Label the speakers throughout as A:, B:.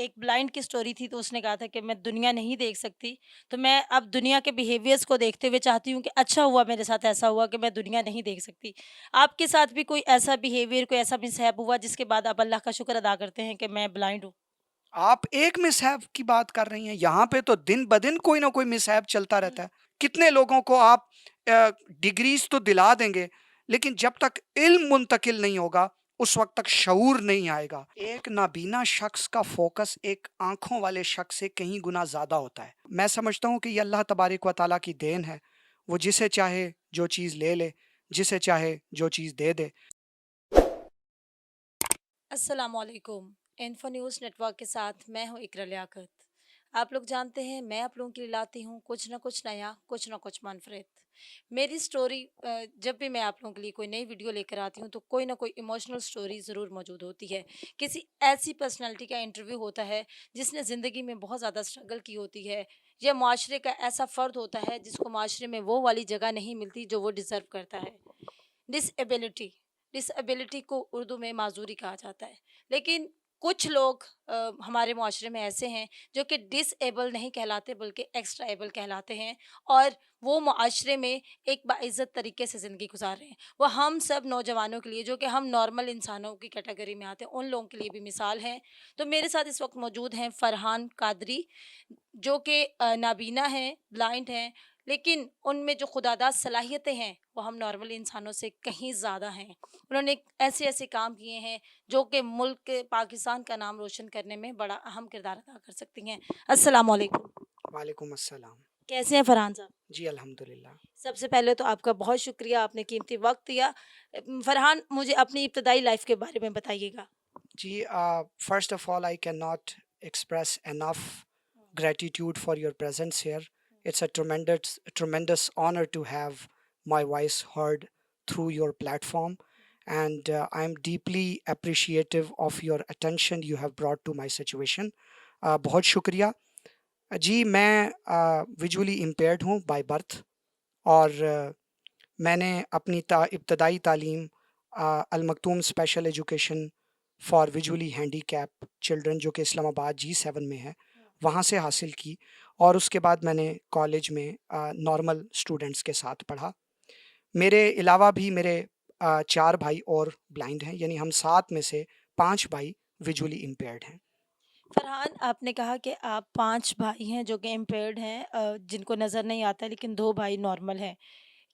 A: ایک بلائنڈ کی سٹوری تھی، تو اس نے کہا تھا کہ میں دنیا نہیں دیکھ سکتی، تو میں اب دنیا کے بیہیویئرس کو دیکھتے ہوئے چاہتی ہوں کہ اچھا ہوا میرے ساتھ ایسا ہوا کہ میں دنیا نہیں دیکھ سکتی۔ آپ کے ساتھ بھی کوئی ایسا بیہیویئر، کوئی ایسا مشہب ہوا جس کے بعد آپ اللہ کا شکر ادا کرتے ہیں کہ میں بلائنڈ ہوں؟
B: آپ ایک مصحف کی بات کر رہی ہیں، یہاں پہ تو دن بدن کوئی نہ کوئی مصحف چلتا رہتا ہے۔ کتنے لوگوں کو آپ ڈگریز تو دلا دیں گے، لیکن جب تک علم منتقل نہیں ہوگا اس وقت تک شعور نہیں آئے گا۔ ایک نابینا شخص کا فوکس ایک آنکھوں والے شخص سے کہیں گنا زیادہ ہوتا ہے۔ میں سمجھتا ہوں کہ یہ اللہ تبارک و تعالیٰ کی دین ہے، وہ جسے چاہے جو چیز لے لے، جسے چاہے جو چیز دے دے۔
A: السلام علیکم۔ انفو نیوز نیٹ ورک کے ساتھ میں ہوں اقرا لیاقت۔ آپ لوگ جانتے ہیں میں آپ لوگوں کے لیے لاتی ہوں کچھ نہ کچھ نیا، کچھ نہ کچھ منفرد۔ میری سٹوری جب بھی میں آپ لوگوں کے لیے کوئی نئی ویڈیو لے کر آتی ہوں تو کوئی نہ کوئی ایموشنل سٹوری ضرور موجود ہوتی ہے۔ کسی ایسی پرسنالٹی کا انٹرویو ہوتا ہے جس نے زندگی میں بہت زیادہ اسٹرگل کی ہوتی ہے، یا معاشرے کا ایسا فرد ہوتا ہے جس کو معاشرے میں وہ والی جگہ نہیں ملتی جو وہ ڈیزرو کرتا ہے۔ ڈس ایبلٹی، ڈس ایبلٹی کو اردو میں معذوری کہا جاتا ہے، لیکن کچھ لوگ ہمارے معاشرے میں ایسے ہیں جو کہ ڈس ایبل نہیں کہلاتے بلکہ ایکسٹرا ایبل کہلاتے ہیں، اور وہ معاشرے میں ایک باعزت طریقے سے زندگی گزار رہے ہیں۔ وہ ہم سب نوجوانوں کے لیے جو کہ ہم نارمل انسانوں کی کیٹیگری میں آتے ہیں ان لوگوں کے لیے بھی مثال ہیں۔ تو میرے ساتھ اس وقت موجود ہیں فرحان قادری، جو کہ نابینا ہیں، بلائنڈ ہیں، لیکن ان میں جو خداداد صلاحیتیں ہیں وہ ہم نارمل انسانوں سے کہیں زیادہ ہیں۔ انہوں نے ایسے ایسے کام کیے ہیں جو کہ ملک پاکستان کا نام روشن کرنے میں بڑا اہم کردار ادا کر سکتی ہیں۔ السلام علیکم۔
B: وعلیکم السلام۔
A: کیسے ہیں فرحان صاحب؟
B: جی الحمدللہ۔
A: سب سے پہلے تو آپ کا بہت شکریہ، آپ نے قیمتی وقت دیا۔ فرحان، مجھے اپنی ابتدائی لائف کے بارے میں بتائیے گا۔
B: جی first of all I cannot express enough gratitude for your presence here. It's a tremendous honor to have my voice heard through your platform, and I'm deeply appreciative of your attention you have brought to my situation. بہت شکریہ۔ جی میں visually impaired ہوں by birth, اور میں نے اپنی ابتدائی تعلیم Al Maktoum special education for visually handicap children, جو کہ اسلام آباد G7 میں ہے، وہاں سے حاصل کی، اور اس کے بعد میں نے کالج میں نارمل اسٹوڈنٹس کے ساتھ پڑھا۔ میرے علاوہ بھی میرے 4 بھائی اور بلائنڈ ہیں، یعنی ہم 7 میں سے 5 بھائی ویژولی امپیئرڈ ہیں۔
A: فرحان، آپ نے کہا کہ آپ 5 بھائی ہیں جو کہ امپیئرڈ ہیں، جن کو نظر نہیں آتا، لیکن 2 بھائی نارمل ہیں۔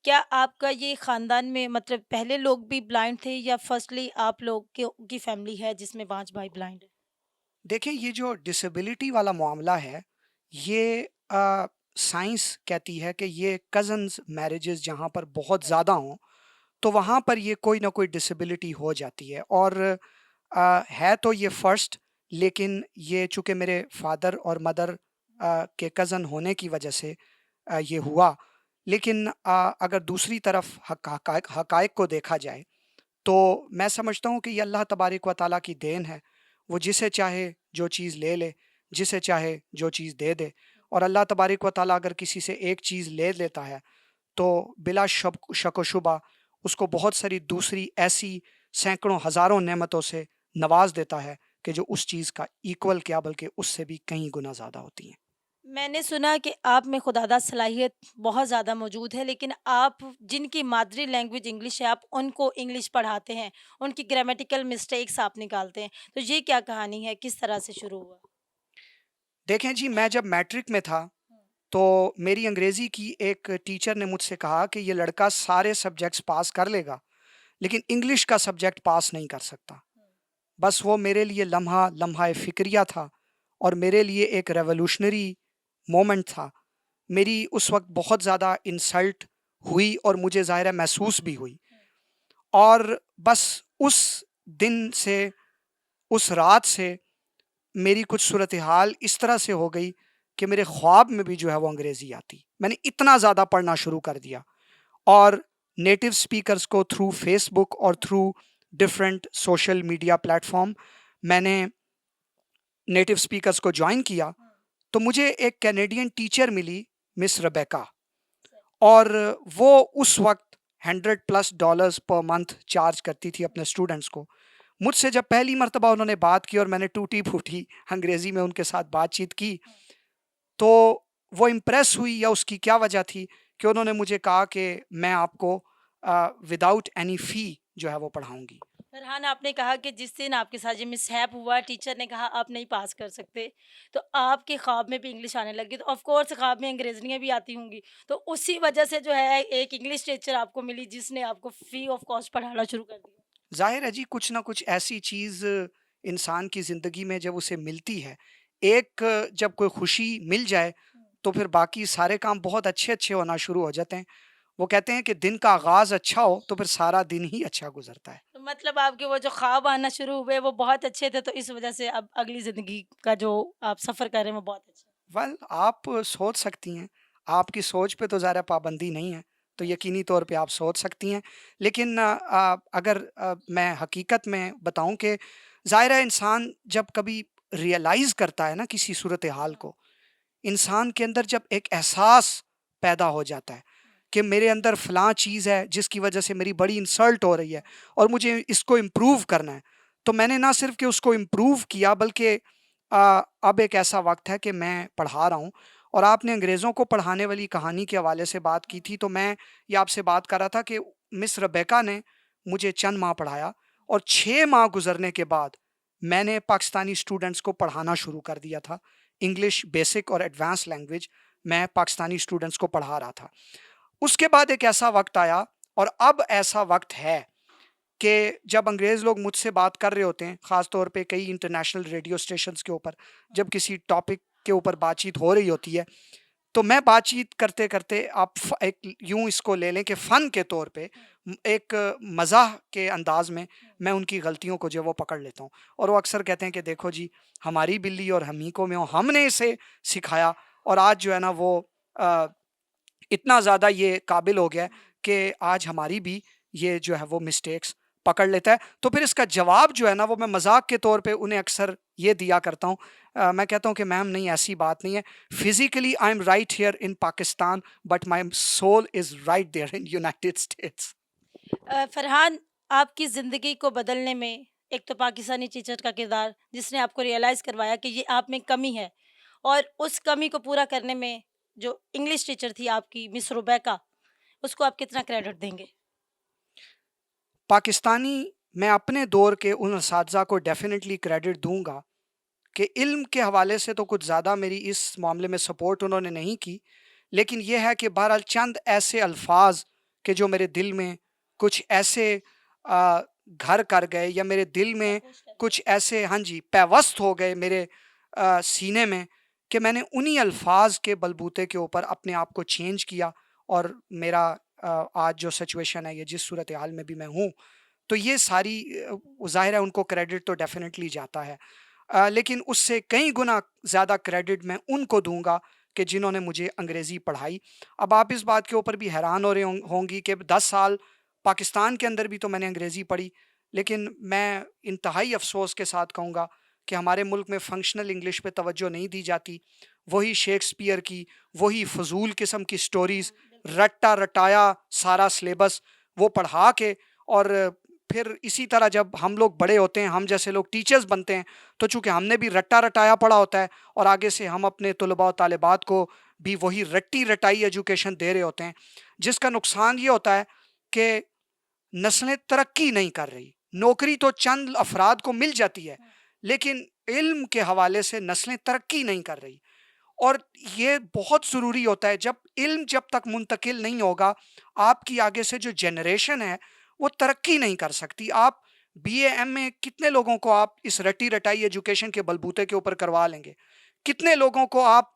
A: کیا آپ کا یہ خاندان میں مطلب پہلے لوگ بھی بلائنڈ تھے، یا فرسٹلی آپ لوگ کی فیملی ہے جس میں 5 بھائی بلائنڈ ہیں؟
B: دیکھیں، یہ جو ڈسیبلٹی والا معاملہ ہے، یہ سائنس کہتی ہے کہ یہ کزنز میرجز جہاں پر بہت زیادہ ہوں تو وہاں پر یہ کوئی نہ کوئی ڈسیبلٹی ہو جاتی ہے، اور ہے تو یہ فرسٹ، لیکن یہ چونکہ میرے فادر اور مدر کے کزن ہونے کی وجہ سے یہ ہوا۔ لیکن اگر دوسری طرف حقائق کو دیکھا جائے تو میں سمجھتا ہوں کہ یہ اللہ تبارک و تعالیٰ کی دین ہے، وہ جسے چاہے جو چیز لے لے، جسے چاہے جو چیز دے دے، اور اللہ تبارک و تعالیٰ اگر کسی سے ایک چیز لے لیتا ہے تو بلا شک و شبہ اس کو بہت ساری دوسری ایسی سینکڑوں ہزاروں نعمتوں سے نواز دیتا ہے کہ جو اس چیز کا ایکول کیا بلکہ اس سے بھی کہیں گنا زیادہ ہوتی ہیں۔
A: میں نے سنا کہ آپ میں خداداد صلاحیت بہت زیادہ موجود ہے، لیکن آپ جن کی مادری لینگویج انگلش ہے آپ ان کو انگلش پڑھاتے ہیں، ان کی گرامیٹیکل مسٹیکس آپ نکالتے ہیں، تو یہ کیا کہانی ہے، کس طرح سے شروع ہوا؟
B: دیکھیں جی، میں جب میٹرک میں تھا تو میری انگریزی کی ایک ٹیچر نے مجھ سے کہا کہ یہ لڑکا سارے سبجیکٹس پاس کر لے گا لیکن انگلش کا سبجیکٹ پاس نہیں کر سکتا۔ بس وہ میرے لیے لمحہ فکریہ تھا، اور میرے لیے ایک ریولوشنری مومنٹ تھا۔ میری اس وقت بہت زیادہ انسلٹ ہوئی اور مجھے ظاہر ہے محسوس بھی ہوئی، اور بس اس دن سے، اس رات سے میری کچھ صورتحال اس طرح سے ہو گئی کہ میرے خواب میں بھی جو ہے وہ انگریزی آتی۔ میں نے اتنا زیادہ پڑھنا شروع کر دیا، اور نیٹو سپیکرز کو تھرو فیس بک اور through different social media plate form میں نے نیٹو سپیکرز کو جوائن کیا، تو مجھے ایک کینیڈین ٹیچر ملی، مس ربیکا، اور وہ اس وقت $100+ پر منتھ چارج کرتی تھی اپنے اسٹوڈنٹس کو۔ مجھ سے جب پہلی مرتبہ انہوں نے بات کی اور میں نے ٹوٹی پھوٹی انگریزی میں ان کے ساتھ بات چیت کی، تو وہ امپریس ہوئی، یا اس کی کیا وجہ تھی کہ انہوں نے مجھے کہا کہ میں آپ کو وداؤٹ اینی فی جو ہے وہ پڑھاؤں گی۔
A: فرحان، آپ نے کہا کہ جس دن آپ کے ساتھ یہ مس ہیپ ہوا، ٹیچر نے کہا آپ نہیں پاس کر سکتے، تو آپ کے خواب میں بھی انگلش آنے لگی، تو آف کورس خواب میں انگریزیاں بھی آتی ہوں گی، تو اسی وجہ سے جو ہے ایک انگلش ٹیچر آپ کو ملی جس نے آپ کو فری آف کاسٹ پڑھانا شروع کر دیا۔
B: ظاہر ہے جی، کچھ نہ کچھ ایسی چیز انسان کی زندگی میں جب اسے ملتی ہے، ایک جب کوئی خوشی مل جائے تو پھر باقی سارے کام بہت اچھے اچھے ہونا شروع ہو جاتے ہیں۔ وہ کہتے ہیں کہ دن کا آغاز اچھا ہو تو پھر سارا دن ہی اچھا گزرتا ہے۔
A: تو مطلب آپ کے وہ جو خواب آنا شروع ہوئے وہ بہت اچھے تھے، تو اس وجہ سے اب اگلی زندگی کا جو آپ سفر کر رہے ہیں وہ بہت اچھا
B: ویل، آپ سوچ سکتی ہیں، آپ کی سوچ پہ تو ظاہر پابندی نہیں ہے، تو یقینی طور پہ آپ سوچ سکتی ہیں، لیکن اگر میں حقیقت میں بتاؤں کہ ظاہر ہے انسان جب کبھی ریئلائز کرتا ہے نا کسی صورتحال
A: ہے۔
B: کو، انسان کے اندر جب ایک احساس پیدا ہو جاتا ہے کہ میرے اندر فلاں چیز ہے جس کی وجہ سے میری بڑی انسلٹ ہو رہی ہے اور مجھے اس کو امپروو کرنا ہے، تو میں نے نہ صرف کہ اس کو امپروو کیا بلکہ اب ایک ایسا وقت ہے کہ میں پڑھا رہا ہوں۔ اور آپ نے انگریزوں کو پڑھانے والی کہانی کے حوالے سے بات کی تھی، تو میں یہ آپ سے بات کر رہا تھا کہ مس ربیکا نے مجھے چند ماہ پڑھایا، اور 6 ماہ گزرنے کے بعد میں نے پاکستانی اسٹوڈنٹس کو پڑھانا شروع کر دیا تھا۔ انگلش بیسک اور ایڈوانس لینگویج میں پاکستانی اسٹوڈنٹس کو پڑھا رہا تھا۔ اس کے بعد ایک ایسا وقت آیا، اور اب ایسا وقت ہے کہ جب انگریز لوگ مجھ سے بات کر رہے ہوتے ہیں، خاص طور پہ کئی انٹرنیشنل ریڈیو اسٹیشنز کے اوپر جب کسی ٹاپک کے اوپر بات چیت ہو رہی ہوتی ہے، تو میں بات چیت کرتے کرتے آپ ایک یوں اس کو لے لیں کہ فن کے طور پہ ایک مزاح کے انداز میں ان کی غلطیوں کو جو وہ پکڑ لیتا ہوں، اور وہ اکثر کہتے ہیں کہ دیکھو جی، ہماری بلی اور ہم ہی کو میں ہم نے اسے سکھایا، اور آج جو ہے نا وہ اتنا زیادہ یہ قابل ہو گیا ہے کہ آج ہماری بھی یہ جو ہے وہ مسٹیکس پکڑ لیتا ہے۔ تو پھر اس کا جواب جو ہے نا وہ میں مذاق کے طور پہ انہیں اکثر یہ دیا کرتا ہوں، میں کہتا ہوں کہ میم نہیں، ایسی بات نہیں ہے، physically I am right here in Pakistan but my soul is right there in United States.
A: Farhan, آپ کی زندگی کو بدلنے میں ایک تو پاکستانی ٹیچر کا کردار جس نے آپ کو ریئلائز کروایا کہ یہ آپ میں کمی ہے، اور اس کمی کو پورا کرنے میں جو انگلش ٹیچر تھی آپ کی مس روبیکا، اس کو آپ کتنا کریڈٹ دیں گے؟
B: پاکستانی، میں اپنے دور کے ان اساتذہ کو ڈیفینیٹلی کریڈٹ دوں گا کہ علم کے حوالے سے تو کچھ زیادہ میری اس معاملے میں سپورٹ انہوں نے نہیں کی، لیکن یہ ہے کہ بہرحال چند ایسے الفاظ کہ جو میرے دل میں کچھ ایسے گھر کر گئے، یا میرے دل میں کچھ ایسے ہاں جی پیوست ہو گئے میرے سینے میں، کہ میں نے انہی الفاظ کے بلبوتے کے اوپر اپنے آپ کو چینج کیا، اور میرا آج جو سچویشن ہے، یہ جس صورتحال میں بھی میں ہوں، تو یہ ساری ظاہر ہے ان کو کریڈٹ تو ڈیفینیٹلی جاتا ہے، لیکن اس سے کئی گنا زیادہ کریڈٹ میں ان کو دوں گا کہ جنہوں نے مجھے انگریزی پڑھائی۔ اب آپ اس بات کے اوپر بھی حیران ہو رہے ہوں گی کہ 10 سال پاکستان کے اندر بھی تو میں نے انگریزی پڑھی، لیکن میں انتہائی افسوس کے ساتھ کہوں گا کہ ہمارے ملک میں فنکشنل انگلش پہ توجہ نہیں دی جاتی، وہی شیکسپیئر کی وہی فضول قسم کی سٹوریز، رٹا رٹایا سارا سلیبس وہ پڑھا کے، اور پھر اسی طرح جب ہم لوگ بڑے ہوتے ہیں، ہم جیسے لوگ ٹیچرز بنتے ہیں، تو چونکہ ہم نے بھی رٹا رٹایا پڑھا ہوتا ہے، اور آگے سے ہم اپنے طلباء و طالبات کو بھی وہی رٹی رٹائی ایجوکیشن دے رہے ہوتے ہیں، جس کا نقصان یہ ہوتا ہے کہ نسلیں ترقی نہیں کر رہی۔ نوکری تو چند افراد کو مل جاتی ہے، لیکن علم کے حوالے سے نسلیں ترقی نہیں کر رہی، اور یہ بہت ضروری ہوتا ہے۔ جب تک منتقل نہیں ہوگا، آپ کی آگے سے جو جنریشن ہے وہ ترقی نہیں کر سکتی۔ آپ بی اے ایم اے کتنے لوگوں کو آپ اس رٹی رٹائی ایجوکیشن کے بلبوتے کے اوپر کروا لیں گے، کتنے لوگوں کو آپ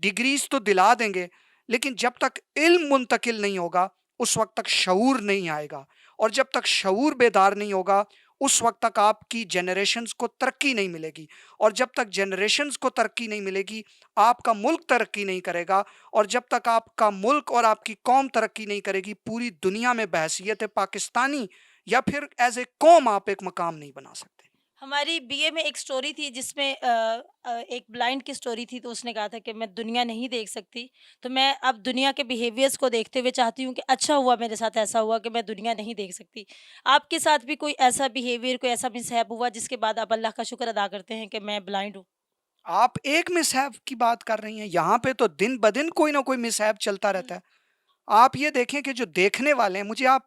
B: ڈگریز تو دلا دیں گے، لیکن جب تک علم منتقل نہیں ہوگا اس وقت تک شعور نہیں آئے گا، اور جب تک شعور بیدار نہیں ہوگا اس وقت تک آپ کی جنریشنز کو ترقی نہیں ملے گی، اور جب تک جنریشنز کو ترقی نہیں ملے گی آپ کا ملک ترقی نہیں کرے گا، اور جب تک آپ کا ملک اور آپ کی قوم ترقی نہیں کرے گی، پوری دنیا میں بحیثیت پاکستانی یا پھر ایز اے قوم آپ ایک مقام نہیں بنا سکتے۔
A: ہماری بی اے میں ایک اسٹوری تھی جس میں ایک بلائنڈ کی اسٹوری تھی، تو اس نے کہا تھا کہ میں دنیا نہیں دیکھ سکتی، تو میں اب دنیا کے بیہیویئرس کو دیکھتے ہوئے چاہتی ہوں کہ اچھا ہوا میرے ساتھ ایسا ہوا کہ میں دنیا نہیں دیکھ سکتی۔ آپ کے ساتھ بھی کوئی ایسا بیہیویئر، کوئی ایسا مشہب ہوا جس کے بعد آپ اللہ کا شکر ادا کرتے ہیں کہ میں بلائنڈ ہوں؟
B: آپ ایک مصحف کی بات کر رہی ہیں، یہاں پہ تو دن بدن کوئی نہ کوئی مصحف چلتا رہتا ہے۔ آپ یہ دیکھیں کہ جو دیکھنے والے ہیں، مجھے آپ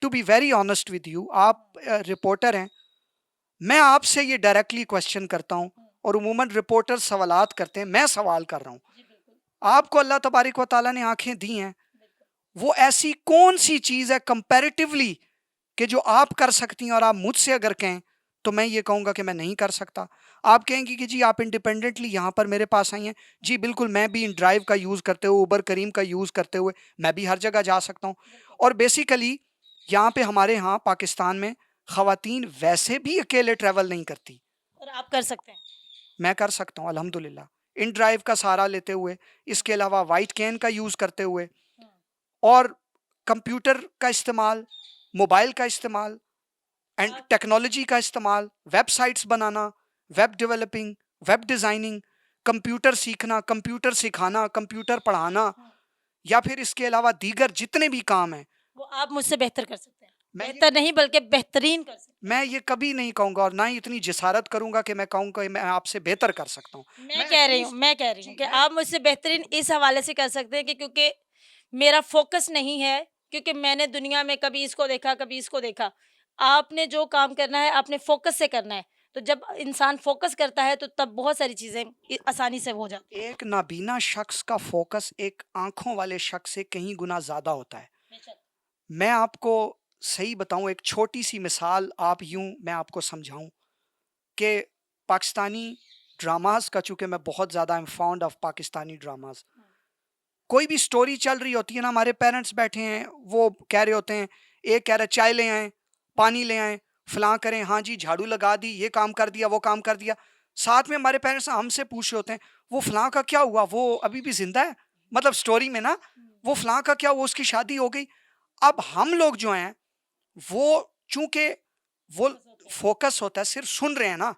B: to be very honest with you, آپ رپورٹر ہیں، میں آپ سے یہ ڈائریکٹلی کوشچن کرتا ہوں، اور عموماً رپورٹر سوالات کرتے ہیں، میں سوال کر رہا ہوں،
A: جی بالکل،
B: آپ کو اللہ تبارک و تعالیٰ نے آنکھیں دی ہیں، وہ ایسی کون سی چیز ہے کمپیریٹیولی کہ جو آپ کر سکتی ہیں، اور آپ مجھ سے اگر کہیں تو میں یہ کہوں گا کہ میں نہیں کر سکتا۔ آپ کہیں گی کہ جی آپ انڈیپینڈنٹلی یہاں پر میرے پاس آئی ہیں، جی بالکل، میں بھی ان ڈرائیو کا یوز کرتے ہوئے، اوبر کریم کا یوز کرتے ہوئے میں بھی ہر جگہ جا سکتا ہوں۔ اور بیسیکلی یہاں پہ ہمارے ہاں پاکستان میں خواتین ویسے بھی اکیلے ٹریول نہیں کرتی،
A: اور آپ کر سکتے ہیں۔
B: میں کر سکتا ہوں الحمدللہ، ان ڈرائیو کا سہارا لیتے ہوئے، اس کے علاوہ وائٹ کین کا یوز کرتے ہوئے، اور کمپیوٹر کا استعمال، موبائل کا استعمال، اینڈ ٹیکنالوجی کا استعمال، ویب سائٹس بنانا، web developing, web designing, computer سیکھنا، کمپیوٹر سکھانا، کمپیوٹر پڑھانا، یا پھر اس کے علاوہ دیگر جتنے بھی کام ہیں،
A: وہ آپ مجھ سے بہتر کر سکتے ہیں،
B: میں یہ
A: بہتر نہیں بلکہ بہترین کر سکتے
B: میں یہ کبھی نہیں کہوں گا، اور نہ ہی اتنی جسارت کروں گا کہ میں کہوں کہ میں آپ سے بہتر کر سکتا ہوں۔
A: ہیں۔ میں
B: میں
A: کہہ
B: ایٹ
A: رہی ہوں
B: لیسٹ
A: میں کہہ رہی ہوں
B: جی
A: کہ
B: میں
A: آپ مجھ سے بہترین اس حوالے سے کر سکتے ہیں کہ کیونکہ میرا فوکس نہیں ہے، کیونکہ میں نے دنیا میں کبھی اس کو دیکھا، کبھی اس کو دیکھا۔ آپ نے جو کام کرنا ہے آپ نے فوکس سے کرنا ہے، تو جب انسان فوکس کرتا ہے تو تب بہت ساری چیزیں آسانی سے ہو جاتی ہیں۔
B: ایک نابینا شخص کا فوکس ایک آنکھوں والے شخص سے کہیں گنا زیادہ ہوتا ہے۔
A: بے شک۔
B: میں آپ کو صحیح بتاؤں، ایک چھوٹی سی مثال آپ یوں میں آپ کو سمجھاؤں کہ پاکستانی ڈراماز کا، چونکہ میں بہت زیادہ am fond of Pakistani dramas, کوئی بھی سٹوری چل رہی ہوتی ہے نا، ہمارے پیرنٹس بیٹھے ہیں، وہ کہہ رہے ہوتے ہیں، ایک کہہ رہا ہے چائے لے آئیں، پانی لے آئیں، فلاں کریں، ہاں جی جھاڑو لگا دی، یہ کام کر دیا، وہ کام کر دیا، ساتھ میں ہمارے پیرنٹس ہم سے پوچھ رہے ہوتے ہیں وہ فلاں کا کیا ہوا، وہ ابھی بھی زندہ ہے، مطلب سٹوری میں نا، وہ فلاں کا کیا ہوا، اس کی شادی ہو گئی۔ اب ہم لوگ جو ہیں وہ چونکہ وہ فوکس ہوتا ہے، صرف سن رہے ہیں نا،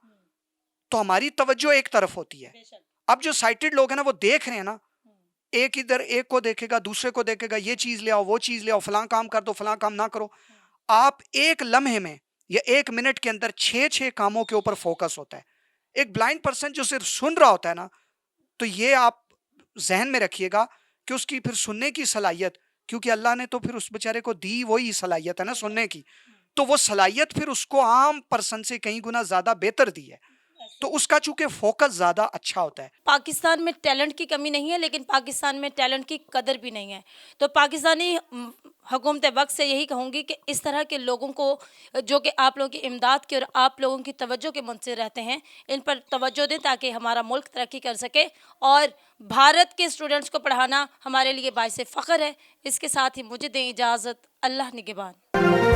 B: تو ہماری توجہ ایک طرف ہوتی ہے۔
A: بے شک۔
B: اب جو سائٹڈ لوگ ہیں نا، وہ دیکھ رہے ہیں نا، ایک ادھر ایک کو دیکھے گا، دوسرے کو دیکھے گا، یہ چیز لے آؤ، وہ چیز لے آؤ، فلاں کام کر دو، فلاں کام نہ کرو۔ آپ ایک لمحے میں یا ایک منٹ کے اندر 6 کاموں کے اوپر فوکس ہوتا ہے۔ ایک بلائنڈ پرسن جو صرف سن رہا ہوتا ہے نا، تو یہ آپ ذہن میں رکھیے گا کہ اس کی پھر سننے کی صلاحیت، کیونکہ اللہ نے تو پھر اس بیچارے کو دی وہی صلاحیت ہے نا سننے کی، تو وہ صلاحیت پھر اس کو عام پرسن سے کہیں گنا زیادہ بہتر دی ہے، تو اس کا چونکہ فوکس زیادہ اچھا ہوتا ہے۔
A: پاکستان میں ٹیلنٹ کی کمی نہیں ہے، لیکن پاکستان میں ٹیلنٹ کی قدر بھی نہیں ہے، تو پاکستانی حکومت وقت سے یہی کہوں گی کہ اس طرح کے لوگوں کو جو کہ آپ لوگوں کی امداد کے اور آپ لوگوں کی توجہ کے منتظر رہتے ہیں، ان پر توجہ دیں تاکہ ہمارا ملک ترقی کر سکے، اور بھارت کے اسٹوڈنٹس کو پڑھانا ہمارے لیے باعث فخر ہے۔ اس کے ساتھ ہی مجھے دیں اجازت، اللہ نگہبان۔